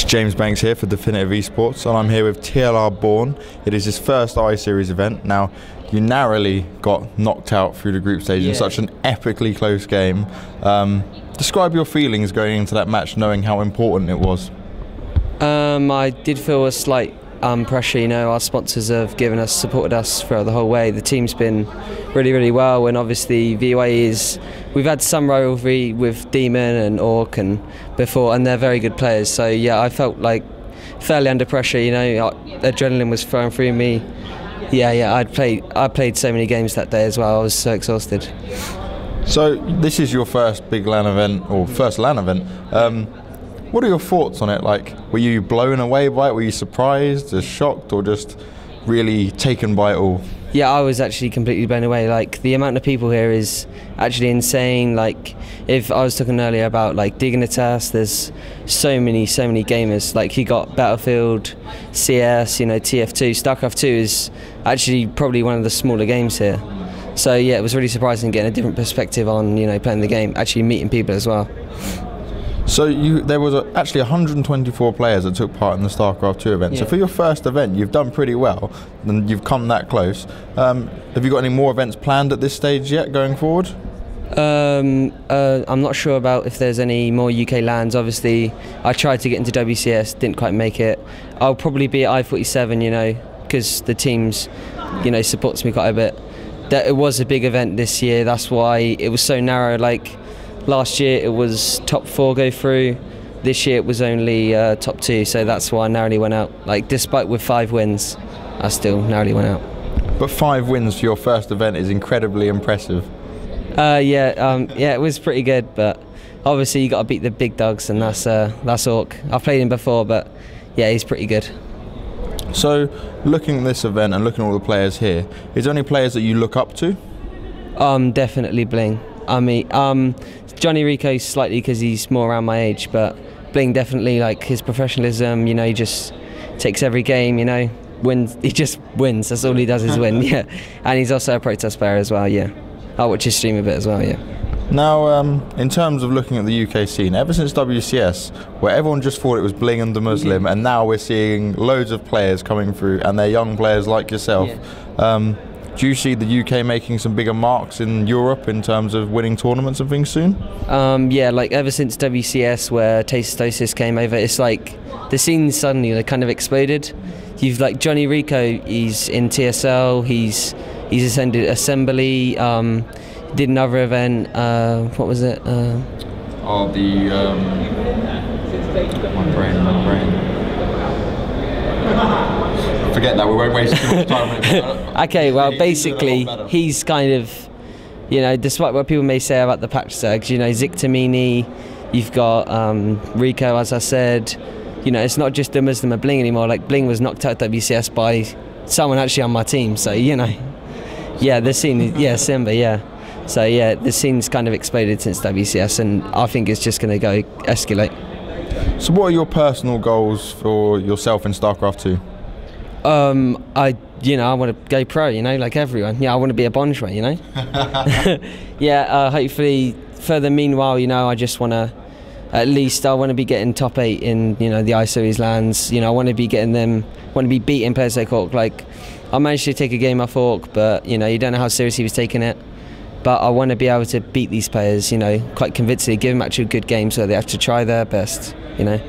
James Banks here for Definitive Esports, and I'm here with TLR Bourne. It is his first I-Series event. Now, you narrowly got knocked out through the group stage in such an epically close game. Describe your feelings going into that match, knowing how important it was. I did feel a slight pressure. You know, our sponsors have supported us throughout the whole way. The team's been really well, and obviously VYE we've had some rivalry with Demon and Orc and before, and they're very good players. So yeah, I felt like fairly under pressure. You know, adrenaline was flowing through me. Yeah, I played so many games that day as well. I was so exhausted. So this is your first big LAN event, or first LAN event. What are your thoughts on it? Like, were you blown away by it? Were you surprised, just shocked, or just really taken by it all? Yeah, I was actually completely blown away. Like, the amount of people here is actually insane. Like, if I was talking earlier about like Dignitas, there's so many gamers. Like, you got Battlefield, CS, you know, TF2, StarCraft 2 is actually probably one of the smaller games here. So yeah, it was really surprising getting a different perspective on, you know, playing the game, actually meeting people as well. So there was actually 124 players that took part in the StarCraft 2 event. Yeah. So for your first event, you've done pretty well, and you've come that close. Have you got any more events planned at this stage yet, going forward? I'm not sure about if there's any more UK LANs. Obviously, I tried to get into WCS, didn't quite make it. I'll probably be at i47, you know, because the team's, you know, supports me quite a bit. It was a big event this year. That's why it was so narrow. Like, last year it was top 4 go through. This year it was only top 2, so that's why I narrowly went out. Like, despite with 5 wins, I still narrowly went out. But 5 wins for your first event is incredibly impressive. Yeah, it was pretty good, but obviously you got to beat the big dogs, and that's Orc. I've played him before, but yeah, he's pretty good. So, looking at this event and looking at all the players here, is there any players that you look up to? Definitely Bling. I mean, Johnny Rico slightly because he's more around my age, but Bling definitely, like, his professionalism, you know, he just takes every game, you know, wins. He just wins. That's all he does is win, yeah. And he's also a Protoss player as well, yeah. I watch his stream a bit as well, yeah. Now, in terms of looking at the UK scene, ever since WCS, where everyone just thought it was Bling and the Muslim, and now we're seeing loads of players coming through, and they're young players like yourself. Yeah. Do you see the UK making some bigger marks in Europe in terms of winning tournaments and things soon? Yeah, like ever since WCS, where Tastosis came over, it's like the scene suddenly kind of exploded. You've like Johnny Rico, he's in TSL, he's ascended Assembly, did another event, what was it? My brain. Forget that, we won't waste too much time. Okay, well, basically, he's kind of, you know, despite what people may say about the patch surge, you know, Zictamini, you've got Rico, as I said, you know, it's not just the Muslim or Bling anymore. Like, Bling was knocked out WCS by someone actually on my team, so, you know, yeah, the scene, yeah, Simba, yeah. So, yeah, the scene's kind of exploded since WCS, and I think it's just going to go escalate. So what are your personal goals for yourself in StarCraft 2? I want to go pro, you know, like everyone. Yeah, I want to be a Bonjour, you know. Yeah, hopefully for the meanwhile, you know, I just want to, at least I want to be getting top 8 in, you know, the I-Series LANs. You know, I want to be getting them, want to be beating players like Orc. Like, I managed to take a game off Orc, but, you know, you don't know how seriously he was taking it. But I want to be able to beat these players, you know, quite convincingly, give them actually a good game so they have to try their best, you know.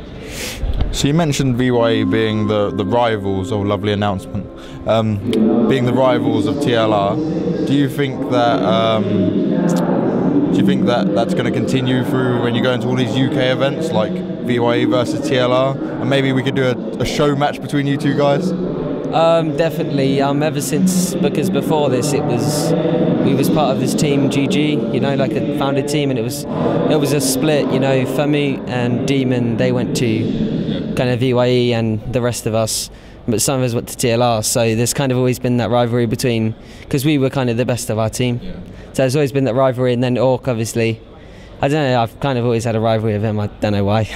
So you mentioned VYE being the rivals, oh, lovely announcement, being the rivals of TLR. Do you think that that's going to continue through when you go into all these UK events like VYE versus TLR, and maybe we could do a show match between you two guys? Definitely. Ever since, because before this, we was part of this team GG, you know, like a founded team, and it was a split, you know. Famu and Demon, they went to kind of VYE, and the rest of us, but some of us went to TLR. So there's kind of always been that rivalry between, because we were kind of the best of our team. Yeah. So there's always been that rivalry, and then Orc, obviously, I don't know, I've kind of always had a rivalry with him. I don't know why.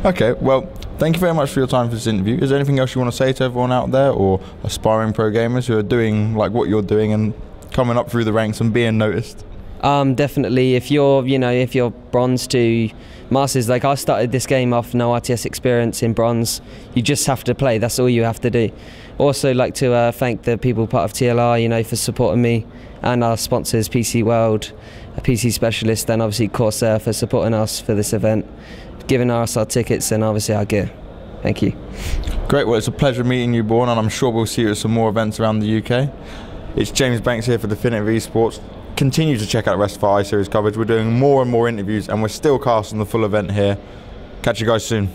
Okay, well, thank you very much for your time for this interview. Is there anything else you want to say to everyone out there, or aspiring pro gamers who are doing like what you're doing and coming up through the ranks and being noticed? Definitely, if you're bronze to masters, like I started this game off no RTS experience in bronze, you just have to play. That's all you have to do. Also, like to thank the people part of TLR, for supporting me, and our sponsors, PC World, a PC Specialist, and obviously Corsair for supporting us for this event, giving us our tickets and obviously our gear. Thank you. Great. Well, it's a pleasure meeting you, Bourne, and I'm sure we'll see you at some more events around the UK. It's James Banks here for definitive-esports. Continue to check out the rest of our iSeries coverage. We're doing more and more interviews, and we're still casting the full event here. Catch you guys soon.